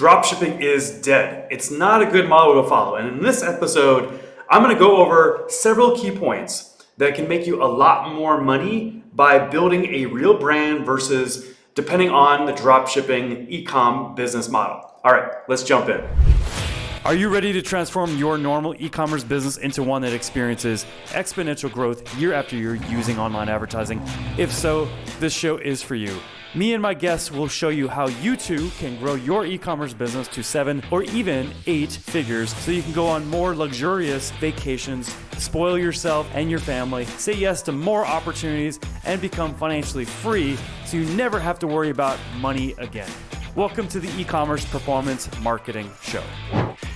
Dropshipping is dead. It's not a good model to follow. And in this episode, I'm going to go over several key points that can make you a lot more money by building a real brand versus depending on the dropshipping e-com business model. All right, let's jump in. Are you ready to transform your normal e-commerce business into one that experiences exponential growth year after year using online advertising? If so, this show is for you. Me and my guests will show you how you too can grow your e-commerce business to 7 or even 8 figures so you can go on more luxurious vacations, spoil yourself and your family, say yes to more opportunities, and become financially free so you never have to worry about money again. Welcome to the E-commerce Performance Marketing Show.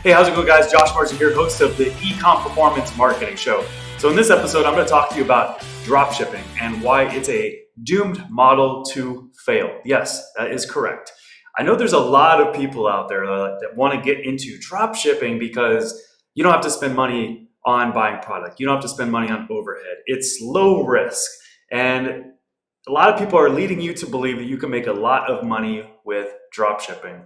Hey, how's it going, guys? Josh Marsden here, host of the E-com Performance Marketing Show. So in this episode, I'm going to talk to you about dropshipping and why it's a doomed model to fail. Yes, that is correct. I know there's a lot of people out there that want to get into dropshipping because you don't have to spend money on buying product. You don't have to spend money on overhead. It's low risk. And a lot of people are leading you to believe that you can make a lot of money with dropshipping.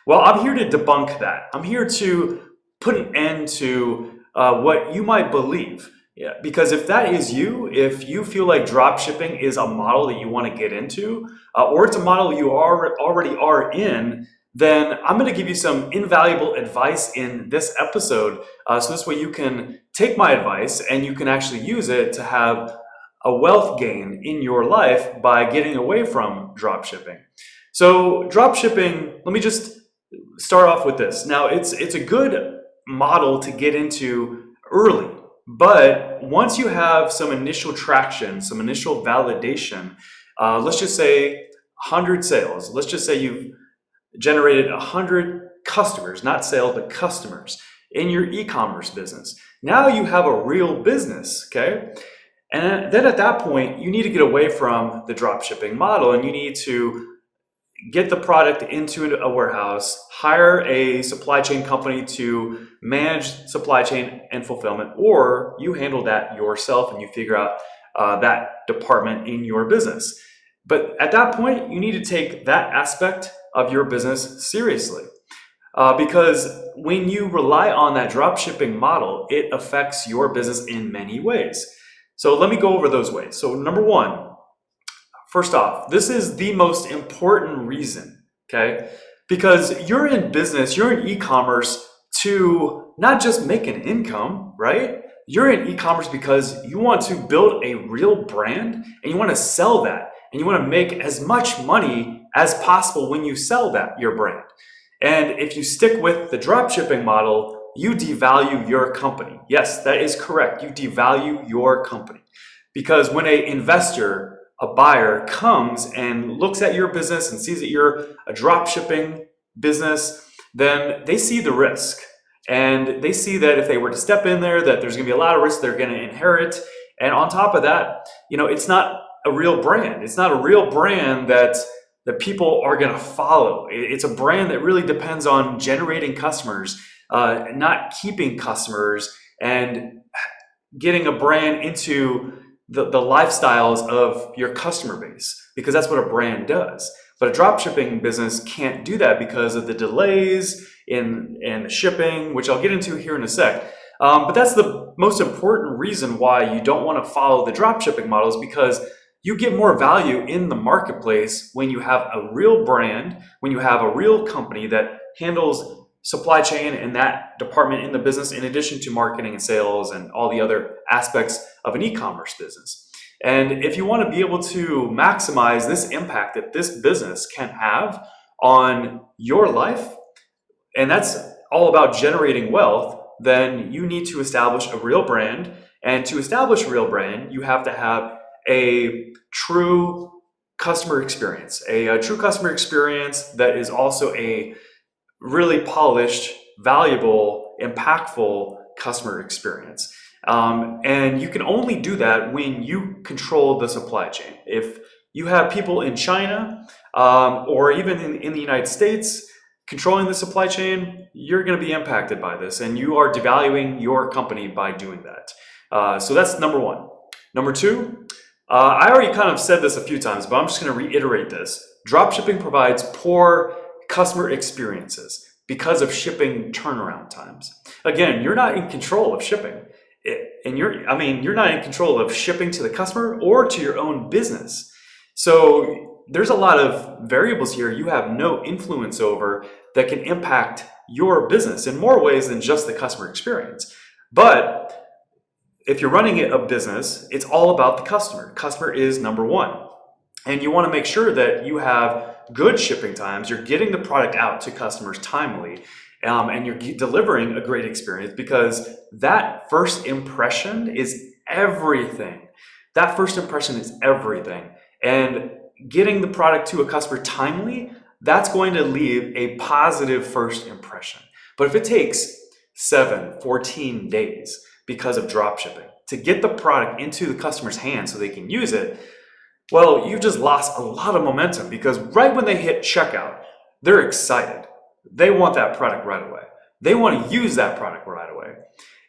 Well, I'm here to debunk that. I'm here to put an end to what you might believe. Yeah, because if that is you, if you feel like dropshipping is a model that you want to get into, or it's a model you already are in, then I'm going to give you some invaluable advice in this episode. So this way you can take my advice and you can actually use it to have a wealth gain in your life by getting away from dropshipping. So dropshipping, let me just start off with this. Now it's a good model to get into early. But once you have some initial traction, some initial validation, let's just say 100 sales. Let's just say you've generated 100 customers, not sales, but customers in your e-commerce business. Now you have a real business, okay? And then at that point, you need to get away from the dropshipping model and you need to get the product into a warehouse, hire a supply chain company to manage supply chain and fulfillment, or you handle that yourself and you figure out that department in your business. But at that point, you need to take that aspect of your business seriously. Because when you rely on that dropshipping model, it affects your business in many ways. So let me go over those ways. So number one, first off, this is the most important reason, okay? Because you're in business, you're in e-commerce to not just make an income, right? You're in e-commerce because you want to build a real brand and you want to sell that and you want to make as much money as possible when you sell that, your brand. And if you stick with the dropshipping model, you devalue your company. Yes, that is correct. You devalue your company because when an investor, a buyer comes and looks at your business and sees that you're a drop shipping business, then they see the risk. And they see that if they were to step in there, that there's gonna be a lot of risk they're gonna inherit. And on top of that, it's not a real brand. It's not a real brand that people are gonna follow. It's a brand that really depends on generating customers, not keeping customers and getting a brand into the lifestyles of your customer base, because that's what a brand does. But a dropshipping business can't do that because of the delays in the shipping, which I'll get into here in a sec. But that's the most important reason why you don't want to follow the dropshipping models, because you get more value in the marketplace when you have a real brand, when you have a real company that handles supply chain and that department in the business, in addition to marketing and sales and all the other aspects of an e-commerce business. And if you want to be able to maximize this impact that this business can have on your life, and that's all about generating wealth, then you need to establish a real brand. And to establish a real brand, you have to have a true customer experience, a true customer experience that is also a really polished, valuable, impactful customer experience. And you can only do that when you control the supply chain. If you have people in China or even in the United States controlling the supply chain, you're going to be impacted by this, and you are devaluing your company by doing that. So that's number one. Number two, I already kind of said this a few times, but I'm just going to reiterate this. Dropshipping provides poor customer experiences because of shipping turnaround times. Again, you're not in control of shipping. And you're not in control of shipping to the customer or to your own business. So there's a lot of variables here you have no influence over that can impact your business in more ways than just the customer experience. But if you're running a business, it's all about the customer. Customer is number one. And you want to make sure that you have good shipping times, you're getting the product out to customers timely, and you're delivering a great experience, because that first impression is everything. That first impression is everything. And getting the product to a customer timely, that's going to leave a positive first impression. But if it takes 7, 14 days because of drop shipping to get the product into the customer's hands so they can use it, well, you've just lost a lot of momentum, because right when they hit checkout, they're excited. They want that product right away. They want to use that product right away.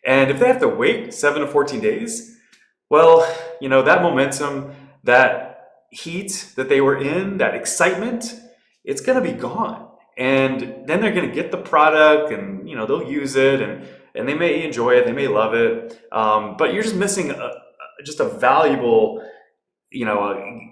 And if they have to wait 7 to 14 days, well, that momentum, that heat that they were in, that excitement, it's going to be gone. And then they're going to get the product, and they'll use it, and they may enjoy it, they may love it, but you're just missing just a valuable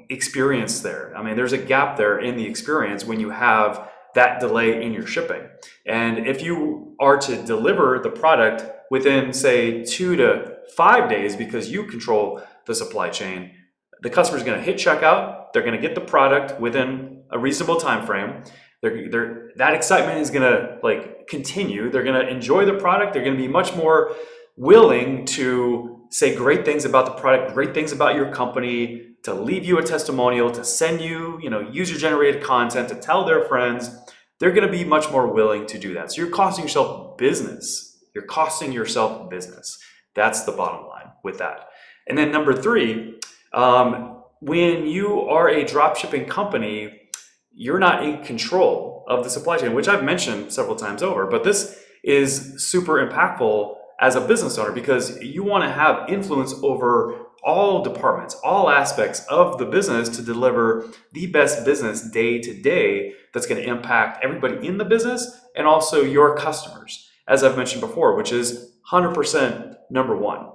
experience there. I mean, there's a gap there in the experience when you have that delay in your shipping. And if you are to deliver the product within, say, 2 to 5 days, because you control the supply chain, the customer's going to hit checkout, they're going to get the product within a reasonable time frame. That excitement is going to continue. They're going to enjoy the product. They're going to be much more willing to say great things about the product, great things about your company, to leave you a testimonial, to send you, user-generated content, to tell their friends. They're going to be much more willing to do that. So you're costing yourself business. You're costing yourself business. That's the bottom line with that. And then number 3, when you are a drop shipping company, you're not in control of the supply chain, which I've mentioned several times over. But this is super impactful as a business owner, because you want to have influence over all departments, all aspects of the business, to deliver the best business day to day that's going to impact everybody in the business and also your customers, as I've mentioned before, which is 100% number one.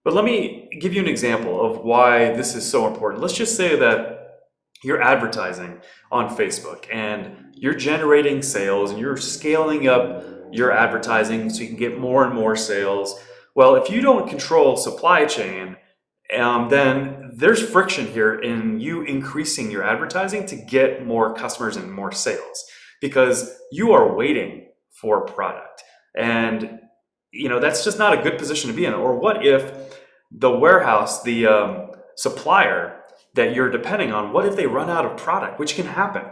But let me give you an example of why this is so important. Let's just say that you're advertising on Facebook and you're generating sales and you're scaling up your advertising so you can get more and more sales. Well, if you don't control supply chain, then there's friction here in you increasing your advertising to get more customers and more sales, because you are waiting for product. And that's just not a good position to be in. Or what if the warehouse, the supplier that you're depending on, what if they run out of product, which can happen?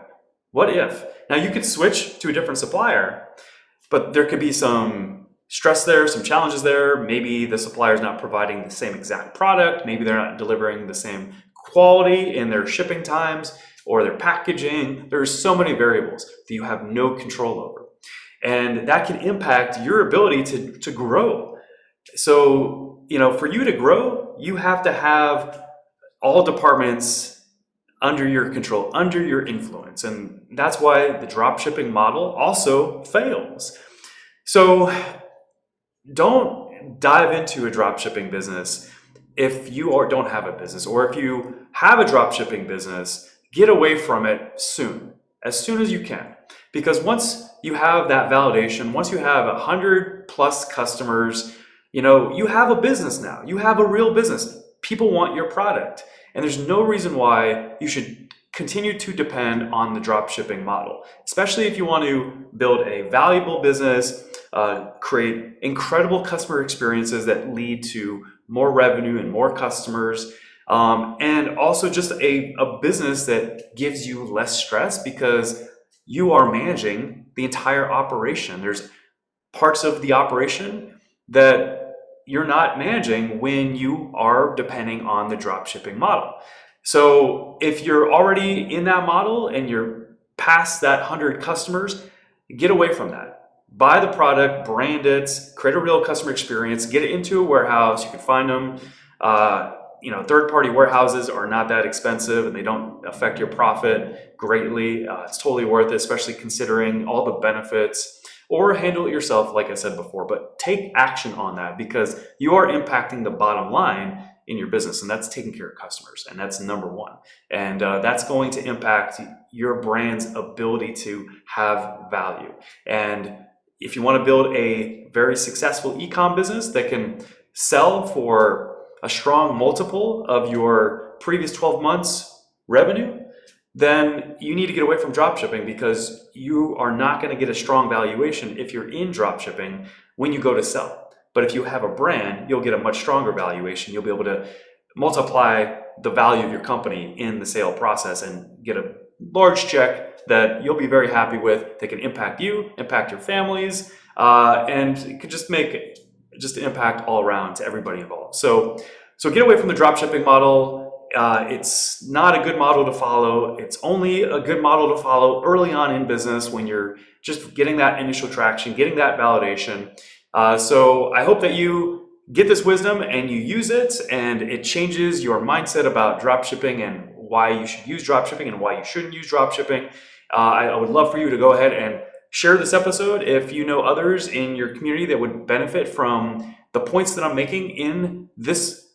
What if? Now you could switch to a different supplier, but there could be some stress there, some challenges there. Maybe the supplier is not providing the same exact product. Maybe they're not delivering the same quality in their shipping times or their packaging. There's so many variables that you have no control over. And that can impact your ability to grow. So, for you to grow, you have to have all departments under your control, under your influence. And that's why the drop shipping model also fails. So don't dive into a drop shipping business if you don't have a business, or if you have a drop shipping business, get away from it as soon as you can. Because once you have that validation, once you have 100+ customers, you have a business now. You have a real business. People want your product. And there's no reason why you should continue to depend on the drop shipping model, especially if you want to build a valuable business, create incredible customer experiences that lead to more revenue and more customers, and also just a business that gives you less stress because you are managing the entire operation. There's parts of the operation that you're not managing when you are depending on the drop shipping model. So if you're already in that model and you're past that 100 customers, get away from that. Buy the product, brand it, create a real customer experience, get it into a warehouse. You can find them third-party warehouses are not that expensive and they don't affect your profit greatly. It's totally worth it, especially considering all the benefits. Or handle it yourself, like I said before, but take action on that because you are impacting the bottom line in your business, and that's taking care of customers, and that's number one. And that's going to impact your brand's ability to have value. And if you want to build a very successful e-com business that can sell for a strong multiple of your previous 12 months revenue, then you need to get away from dropshipping because you are not going to get a strong valuation if you're in dropshipping when you go to sell. But if you have a brand, you'll get a much stronger valuation. You'll be able to multiply the value of your company in the sale process and get a large check that you'll be very happy with, that can impact you, impact your families, and it could just make just an impact all around to everybody involved. So get away from the dropshipping model. It's not a good model to follow. It's only a good model to follow early on in business when you're just getting that initial traction, getting that validation. So I hope that you get this wisdom and you use it and it changes your mindset about dropshipping and why you should use dropshipping and why you shouldn't use dropshipping. I would love for you to go ahead and share this episode if you know others in your community that would benefit from the points that I'm making in this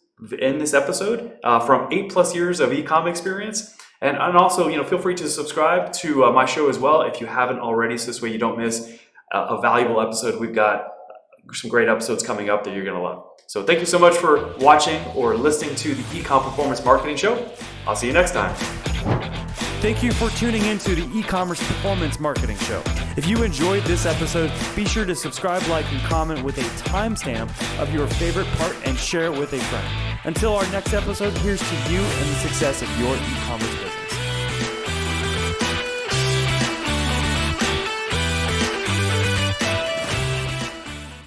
episode from 8+ years of e-com experience. And also, feel free to subscribe to my show as well if you haven't already, so this way you don't miss a valuable episode. We've got some great episodes coming up that you're going to love. So thank you so much for watching or listening to the E-com Performance Marketing Show. I'll see you next time. Thank you for tuning into the E-commerce Performance Marketing Show. If you enjoyed this episode, be sure to subscribe, like, and comment with a timestamp of your favorite part and share it with a friend. Until our next episode, here's to you and the success of your e-commerce business.